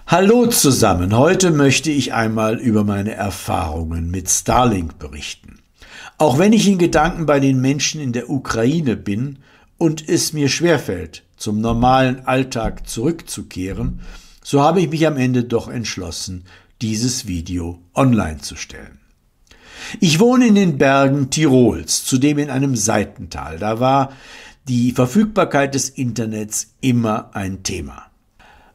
Hallo zusammen, heute möchte ich einmal über meine Erfahrungen mit Starlink berichten. Auch wenn ich in Gedanken bei den Menschen in der Ukraine bin und es mir schwerfällt, zum normalen Alltag zurückzukehren, so habe ich mich am Ende doch entschlossen, dieses Video online zu stellen. Ich wohne in den Bergen Tirols, zudem in einem Seitental. Da war die Verfügbarkeit des Internets immer ein Thema.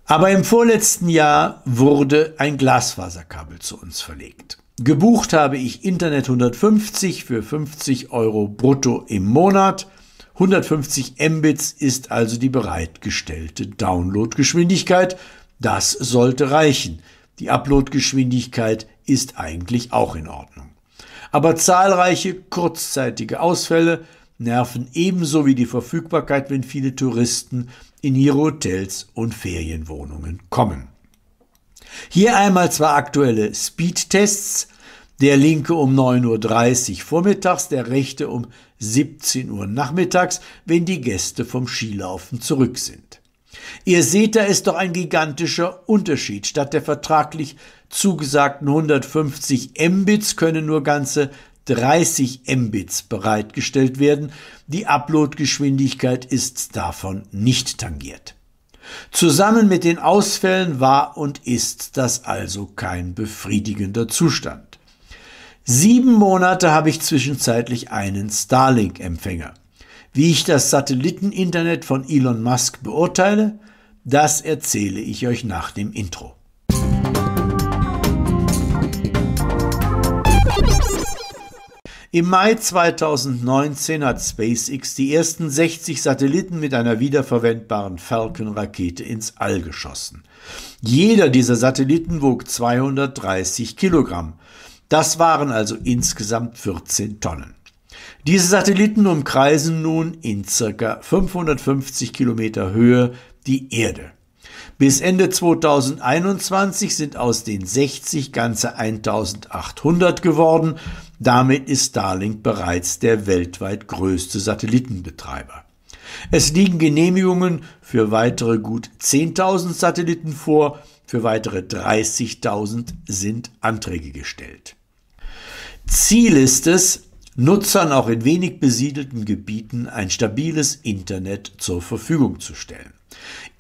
Aber im vorletzten Jahr wurde ein Glasfaserkabel zu uns verlegt. Gebucht habe ich Internet 150 für 50 € brutto im Monat. 150 Mbits ist also die bereitgestellte Downloadgeschwindigkeit. Das sollte reichen. Die Uploadgeschwindigkeit ist eigentlich auch in Ordnung. Aber zahlreiche kurzzeitige Ausfälle nerven ebenso wie die Verfügbarkeit, wenn viele Touristen in ihre Hotels und Ferienwohnungen kommen. Hier einmal zwei aktuelle Speedtests, der linke um 9:30 Uhr vormittags, der rechte um 17 Uhr nachmittags, wenn die Gäste vom Skilaufen zurück sind. Ihr seht, da ist doch ein gigantischer Unterschied. Statt der vertraglich zugesagten 150 Mbits können nur ganze 30 Mbits bereitgestellt werden. Die Uploadgeschwindigkeit ist davon nicht tangiert. Zusammen mit den Ausfällen war und ist das also kein befriedigender Zustand. 7 Monate habe ich zwischenzeitlich einen Starlink-Empfänger. Wie ich das Satelliteninternet von Elon Musk beurteile, das erzähle ich euch nach dem Intro. Im Mai 2019 hat SpaceX die ersten 60 Satelliten mit einer wiederverwendbaren Falcon-Rakete ins All geschossen. Jeder dieser Satelliten wog 230 Kilogramm. Das waren also insgesamt 14 Tonnen. Diese Satelliten umkreisen nun in ca. 550 Kilometer Höhe die Erde. Bis Ende 2021 sind aus den 60 ganze 1800 geworden. Damit ist Starlink bereits der weltweit größte Satellitenbetreiber. Es liegen Genehmigungen für weitere gut 10.000 Satelliten vor, für weitere 30.000 sind Anträge gestellt. Ziel ist es, Nutzern auch in wenig besiedelten Gebieten ein stabiles Internet zur Verfügung zu stellen.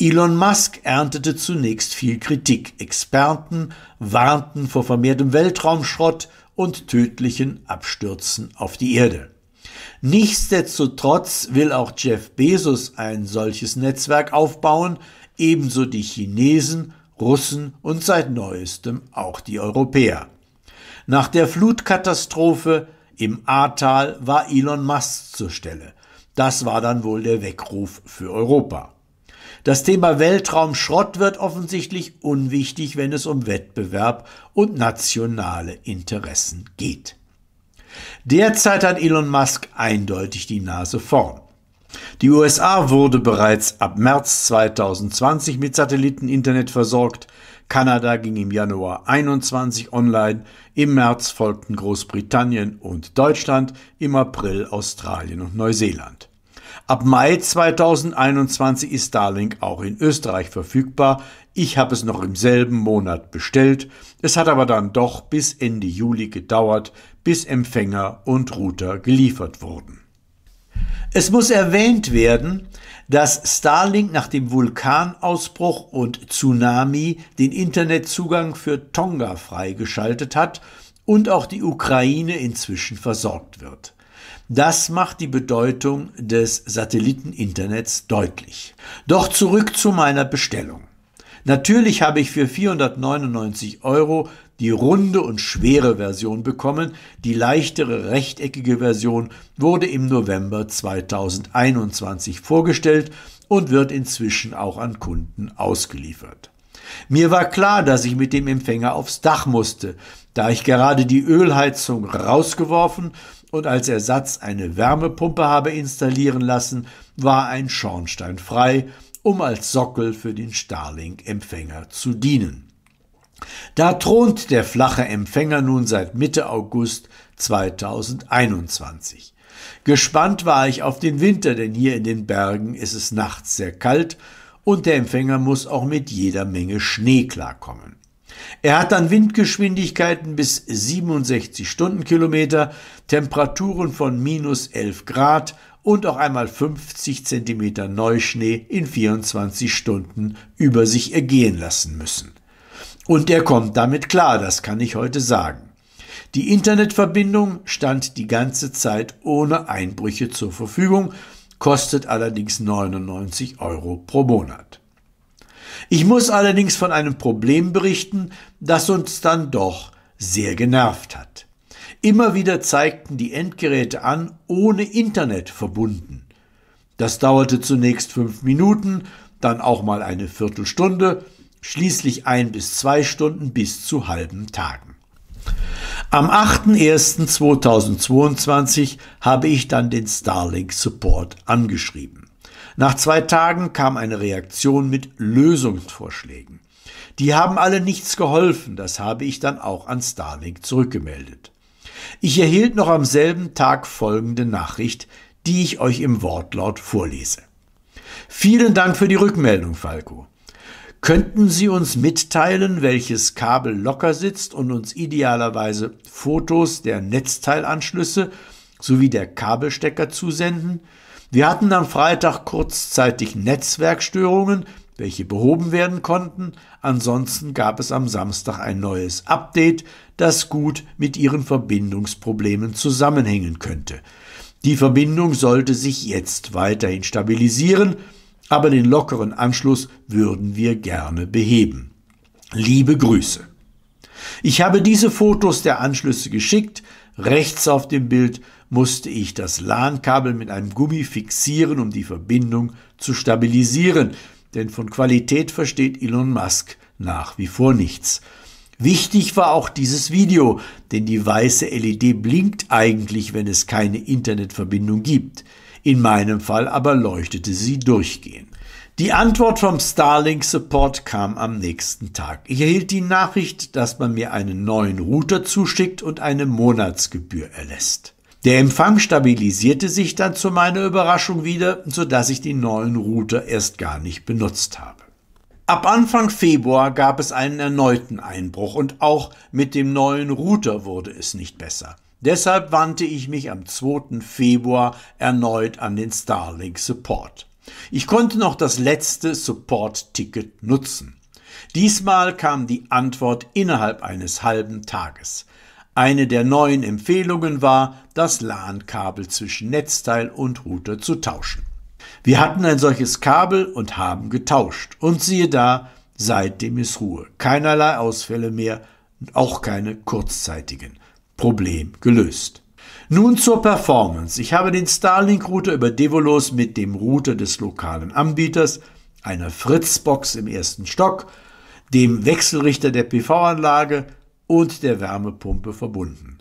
Elon Musk erntete zunächst viel Kritik. Experten warnten vor vermehrtem Weltraumschrott und tödlichen Abstürzen auf die Erde. Nichtsdestotrotz will auch Jeff Bezos ein solches Netzwerk aufbauen, ebenso die Chinesen, Russen und seit neuestem auch die Europäer. Nach der Flutkatastrophe im Ahrtal war Elon Musk zur Stelle. Das war dann wohl der Weckruf für Europa. Das Thema Weltraumschrott wird offensichtlich unwichtig, wenn es um Wettbewerb und nationale Interessen geht. Derzeit hat Elon Musk eindeutig die Nase vorn. Die USA wurde bereits ab März 2020 mit Satelliteninternet versorgt. Kanada ging im Januar 2021 online, im März folgten Großbritannien und Deutschland, im April Australien und Neuseeland. Ab Mai 2021 ist Starlink auch in Österreich verfügbar. Ich habe es noch im selben Monat bestellt. Es hat aber dann doch bis Ende Juli gedauert, bis Empfänger und Router geliefert wurden. Es muss erwähnt werden, dass Starlink nach dem Vulkanausbruch und Tsunami den Internetzugang für Tonga freigeschaltet hat und auch die Ukraine inzwischen versorgt wird. Das macht die Bedeutung des Satelliteninternets deutlich. Doch zurück zu meiner Bestellung. Natürlich habe ich für 499 € die runde und schwere Version bekommen. Die leichtere rechteckige Version wurde im November 2021 vorgestellt und wird inzwischen auch an Kunden ausgeliefert. Mir war klar, dass ich mit dem Empfänger aufs Dach musste, da ich gerade die Ölheizung rausgeworfen und als Ersatz eine Wärmepumpe habe installieren lassen, war ein Schornstein frei, um als Sockel für den Starlink-Empfänger zu dienen. Da thront der flache Empfänger nun seit Mitte August 2021. Gespannt war ich auf den Winter, denn hier in den Bergen ist es nachts sehr kalt und der Empfänger muss auch mit jeder Menge Schnee klarkommen. Er hat dann Windgeschwindigkeiten bis 67 Stundenkilometer, Temperaturen von -11 Grad und auch einmal 50 Zentimeter Neuschnee in 24 Stunden über sich ergehen lassen müssen. Und er kommt damit klar, das kann ich heute sagen. Die Internetverbindung stand die ganze Zeit ohne Einbrüche zur Verfügung, kostet allerdings 99 € pro Monat. Ich muss allerdings von einem Problem berichten, das uns dann doch sehr genervt hat. Immer wieder zeigten die Endgeräte an, ohne Internet verbunden. Das dauerte zunächst 5 Minuten, dann auch mal eine Viertelstunde, schließlich 1 bis 2 Stunden bis zu halben Tagen. Am 8.01.2022 habe ich dann den Starlink Support angeschrieben. Nach 2 Tagen kam eine Reaktion mit Lösungsvorschlägen. Die haben alle nichts geholfen, das habe ich dann auch an Starlink zurückgemeldet. Ich erhielt noch am selben Tag folgende Nachricht, die ich euch im Wortlaut vorlese. Vielen Dank für die Rückmeldung, Falco. Könnten Sie uns mitteilen, welches Kabel locker sitzt und uns idealerweise Fotos der Netzteilanschlüsse sowie der Kabelstecker zusenden? Wir hatten am Freitag kurzzeitig Netzwerkstörungen, welche behoben werden konnten. Ansonsten gab es am Samstag ein neues Update, das gut mit Ihren Verbindungsproblemen zusammenhängen könnte. Die Verbindung sollte sich jetzt weiterhin stabilisieren, aber den lockeren Anschluss würden wir gerne beheben. Liebe Grüße. Ich habe diese Fotos der Anschlüsse geschickt. Rechts auf dem Bild musste ich das LAN-Kabel mit einem Gummi fixieren, um die Verbindung zu stabilisieren, denn von Qualität versteht Elon Musk nach wie vor nichts. Wichtig war auch dieses Video, denn die weiße LED blinkt eigentlich, wenn es keine Internetverbindung gibt. In meinem Fall aber leuchtete sie durchgehend. Die Antwort vom Starlink Support kam am nächsten Tag. Ich erhielt die Nachricht, dass man mir einen neuen Router zuschickt und eine Monatsgebühr erlässt. Der Empfang stabilisierte sich dann zu meiner Überraschung wieder, sodass ich den neuen Router erst gar nicht benutzt habe. Ab Anfang Februar gab es einen erneuten Einbruch und auch mit dem neuen Router wurde es nicht besser. Deshalb wandte ich mich am 2. Februar erneut an den Starlink Support. Ich konnte noch das letzte Support-Ticket nutzen. Diesmal kam die Antwort innerhalb eines halben Tages. Eine der neuen Empfehlungen war, das LAN-Kabel zwischen Netzteil und Router zu tauschen. Wir hatten ein solches Kabel und haben getauscht. Und siehe da, seitdem ist Ruhe. Keinerlei Ausfälle mehr, auch keine kurzzeitigen. Problem gelöst. Nun zur Performance. Ich habe den Starlink-Router über Devolos mit dem Router des lokalen Anbieters, einer Fritzbox im 1. Stock, dem Wechselrichter der PV-Anlage und der Wärmepumpe verbunden.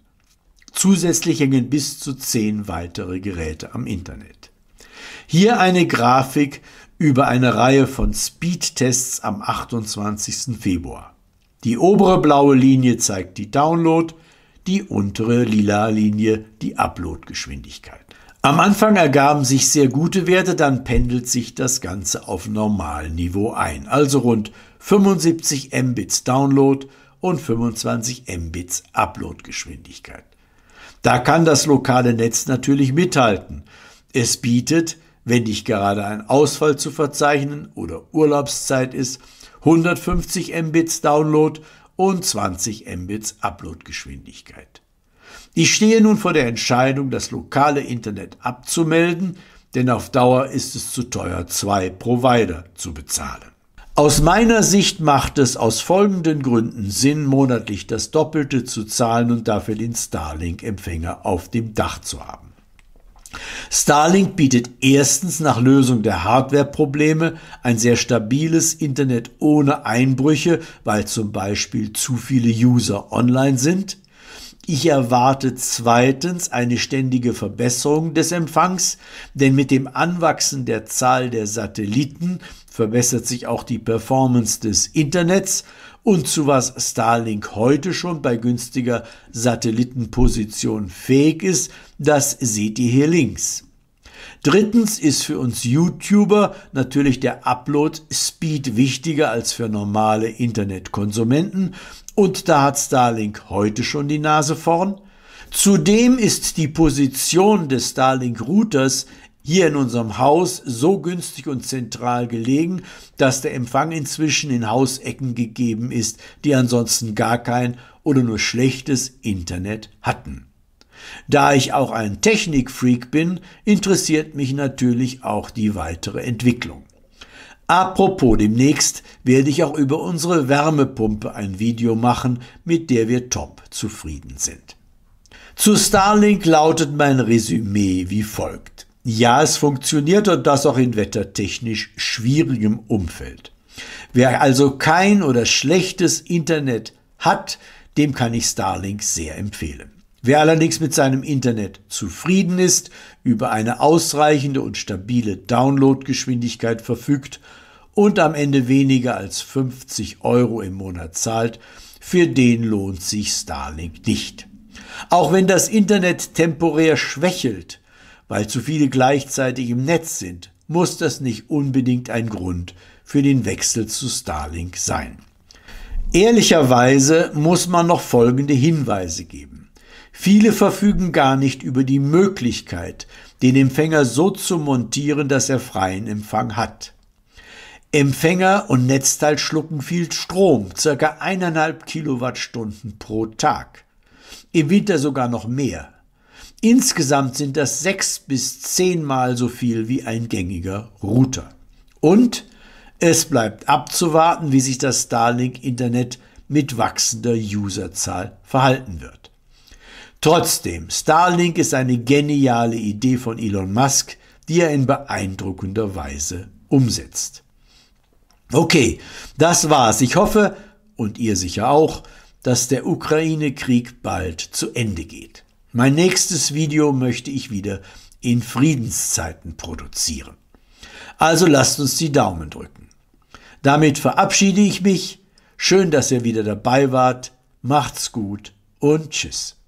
Zusätzlich hängen bis zu 10 weitere Geräte am Internet. Hier eine Grafik über eine Reihe von Speedtests am 28. Februar. Die obere blaue Linie zeigt die Download, die untere lila Linie die Uploadgeschwindigkeit. Am Anfang ergaben sich sehr gute Werte, dann pendelt sich das Ganze auf Normalniveau ein, also rund 75 Mbits Download und 25 Mbits Uploadgeschwindigkeit. Da kann das lokale Netz natürlich mithalten. Es bietet, wenn nicht gerade ein Ausfall zu verzeichnen oder Urlaubszeit ist, 150 Mbits Download und 20 Mbits Uploadgeschwindigkeit. Ich stehe nun vor der Entscheidung, das lokale Internet abzumelden, denn auf Dauer ist es zu teuer, 2 Provider zu bezahlen. Aus meiner Sicht macht es aus folgenden Gründen Sinn, monatlich das Doppelte zu zahlen und dafür den Starlink-Empfänger auf dem Dach zu haben. Starlink bietet erstens nach Lösung der Hardware-Probleme ein sehr stabiles Internet ohne Einbrüche, weil zum Beispiel zu viele User online sind. Ich erwarte zweitens eine ständige Verbesserung des Empfangs, denn mit dem Anwachsen der Zahl der Satelliten verbessert sich auch die Performance des Internets und zu was Starlink heute schon bei günstiger Satellitenposition fähig ist, das seht ihr hier links. Drittens ist für uns YouTuber natürlich der Upload-Speed wichtiger als für normale Internetkonsumenten und da hat Starlink heute schon die Nase vorn. Zudem ist die Position des Starlink-Routers hier in unserem Haus so günstig und zentral gelegen, dass der Empfang inzwischen in Hausecken gegeben ist, die ansonsten gar kein oder nur schlechtes Internet hatten. Da ich auch ein Technikfreak bin, interessiert mich natürlich auch die weitere Entwicklung. Apropos, demnächst werde ich auch über unsere Wärmepumpe ein Video machen, mit der wir top zufrieden sind. Zu Starlink lautet mein Resümee wie folgt. Ja, es funktioniert und das auch in wettertechnisch schwierigem Umfeld. Wer also kein oder schlechtes Internet hat, dem kann ich Starlink sehr empfehlen. Wer allerdings mit seinem Internet zufrieden ist, über eine ausreichende und stabile Downloadgeschwindigkeit verfügt und am Ende weniger als 50 € im Monat zahlt, für den lohnt sich Starlink nicht. Auch wenn das Internet temporär schwächelt, weil zu viele gleichzeitig im Netz sind, muss das nicht unbedingt ein Grund für den Wechsel zu Starlink sein. Ehrlicherweise muss man noch folgende Hinweise geben. Viele verfügen gar nicht über die Möglichkeit, den Empfänger so zu montieren, dass er freien Empfang hat. Empfänger und Netzteil schlucken viel Strom, ca. 1,5 Kilowattstunden pro Tag. Im Winter sogar noch mehr. Insgesamt sind das 6 bis 10 Mal so viel wie ein gängiger Router. Und es bleibt abzuwarten, wie sich das Starlink-Internet mit wachsender Userzahl verhalten wird. Trotzdem, Starlink ist eine geniale Idee von Elon Musk, die er in beeindruckender Weise umsetzt. Okay, das war's. Ich hoffe, und ihr sicher auch, dass der Ukraine-Krieg bald zu Ende geht. Mein nächstes Video möchte ich wieder in Friedenszeiten produzieren. Also lasst uns die Daumen drücken. Damit verabschiede ich mich. Schön, dass ihr wieder dabei wart. Macht's gut und tschüss.